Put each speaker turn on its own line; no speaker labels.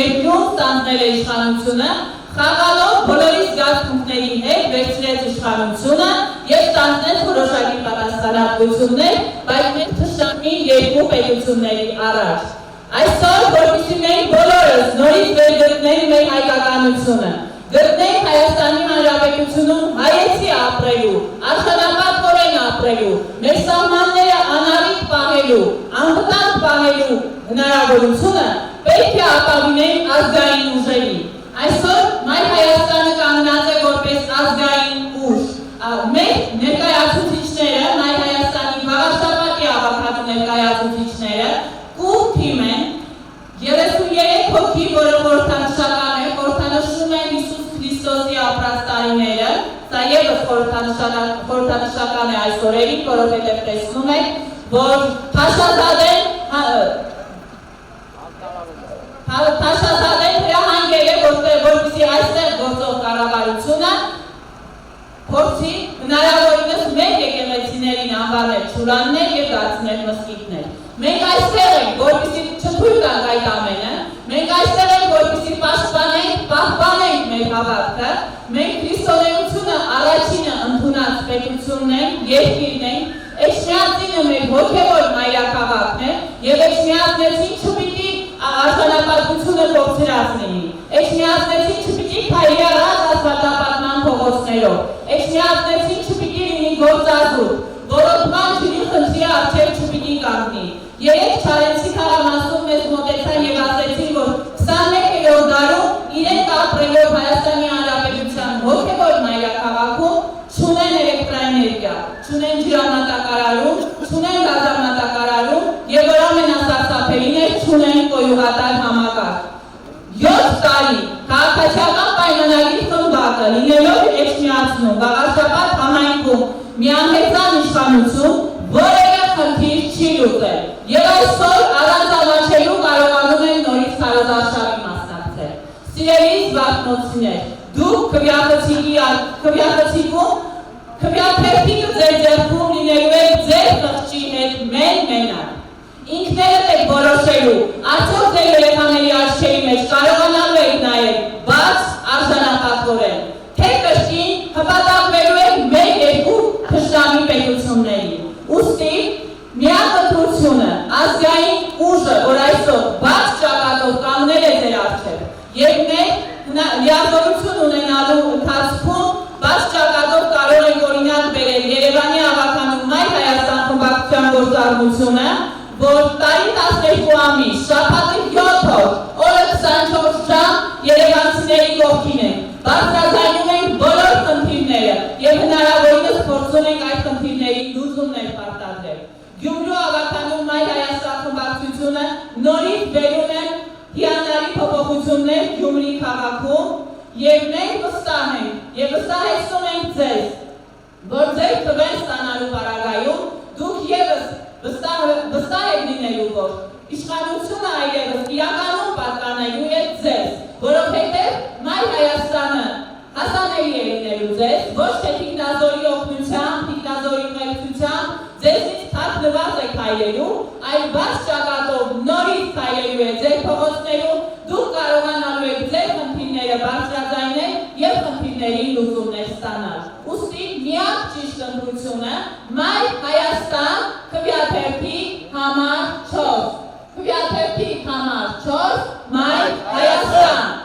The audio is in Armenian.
երկրում ստանձնել է իշխանությունը, խաղալով բոլորի զգացմունքների հետ վերցրեց իշխանությունը և ստանձնեց որոշակի պատասխանատվություններ, բայց մենք թշնամի երկու պետությունների առաջ։ Այսօր, որպեսզի մենք բոլորս նորից վերգտնենք մեր հայկականությունը, գտնենք Հայաստանի Հանրապետությունում հայեցի ապրելու, արժանապատվորեն ապրելու, մեր սահմանները անառիկ պահելու, անվտանգ պահելու հնարավորությունը պետք է ապավինենք ազգային ուժերի։ Այսօր Մայր Հայաստանը կանգնած է որպես ազգային ուժ։ Մեր ներկայացուցիչները, Մայր Հայաստանի Վաղաշապատի աղաքատու ներկայացուցիչները կուր թիմ են, 33 հոգի, որը խորհրդանշական է, խորհրդանշում են Հիսուս Քրիստոսի ապրած տարիները, սա ևս խորհրդանշական է այս օրերին, որովհետև տեսնում եք, որ Փաշազադեն հրահանգել է, որպեսզի այստեղ գործող կառավարությունը փորձի հնարավորինս մեր եկեղեցիներին անվանել չուրաններ և դարձնել մզկիթներ։ Մենք այստեղ ենք, որպեսզի չթույլ տանք այդ ամենը, մենք այստեղ ենք, որպեսզի պահպանենք մեր հավատքը, մենք քրիստոնեությունը առաջինը ընդունած պետությունն ենք, երկիրն ենք, Էջմիածինը մեր հոգևոր մայրաքաղաքն է և Էջմիածնեցին չպիտի արժանապատվությունը կորցրած լինի։ Էջմիածնեցին չպիտի քայլի առած ասֆալտապատման փողոցներով։ Էջմիածնեցին չպիտի լինի գործազուրկ, որոտման ջրի խնդրի առջև չպիտի կանգնի։ Երեկ Չարենցի թաղամասում մեզ մոտեցան և ասեցին, որ 21-րդ դարում իրենք ապրելով Հայաստանի Հանրապետության հոգևոր մայրաքաղաքում չունեն էլեկտրաէներգիա, չունեն ջրամատակարարում, չունեն գազամատակարարում և որ ամենասարսափելին է չունեն կոյուղատար համակարգ։ 7 տարի քաղաքացիական պայմանագրի խմբակը լինելով Էջմիածնում, Վաղաշապատ համայնքում միանհեծան իշխանություն որևէ խնդիր չի լուծել և այսօր առանց ամաչելու կարողանում են նորից քարոզարշավի մասնակցել։ Սիրելի զվարթնոցիներ, դուք քվյաթերթիկը ձեր ձեռքում լինելու եք ձեր խղճի հետ մենակ։ Ինքներդ եք որոշելու, արդյոք ձեր երեխաների աչքերի մեջ կարողանալու եք նայել բաց արժանապատվորեն, թե կրկին հպատակվելու եք մեկ-երկու թշնամի պետությունների։ Ուստի միակ ընտրությունը, ազգային ուժը, որ այսօր բաց ճակատով կանգնել է ձեր առջև, և մենք լիազորություն ունենալու ընթացքում բաց ճակատով կարող ենք օրինակ բերել Երևանի աղաքանու Մայր Հայաստան խմբակցության գործառնությունը, որ տարի 12 ամիս, շաբաթը 7 օր, օրը 24 ժամ երևանցիների կողքին ենք, բարձրաձայնում ենք բոլոր խնդիրները և հնարավորինս փորձում ենք այդ խնդիրների լուծումներ պարտադրել։ Գյումրու աղաքանու Մայր Հայաստան խմբակցությունը նորից բերում են հիանալի փոփոխություններ Գյումրի քաղաքում և մենք վստահ ենք և վստահեցնում ենք ձեզ, որ ձեր թվեր ստանալու պարագայում դուք ևս վստահ եք լինելու, որ իշխանությունը այլևս իրականում պատկանելու է ձեզ, որովհետև Մայր Հայաստանը հասանելի է լինելու ձեզ, ոչ թե թիկնազորի օգնությամբ, թիկնազորի ուղեկցությամբ ձեզնից թաքնված եք քայլելու, այլ բաց ճակատով նորից քայլելու է ձեր փողոցներում, դուք կարողանալու եք ձեր խնդիրները բարձրաձայնել և խնդիրների լուծումներ ստանալ։ Ուստի միակ ճիշտ ընտրությունը Մայր Հայաստան քվյաթերթի համար 4 Մայր Հայաստան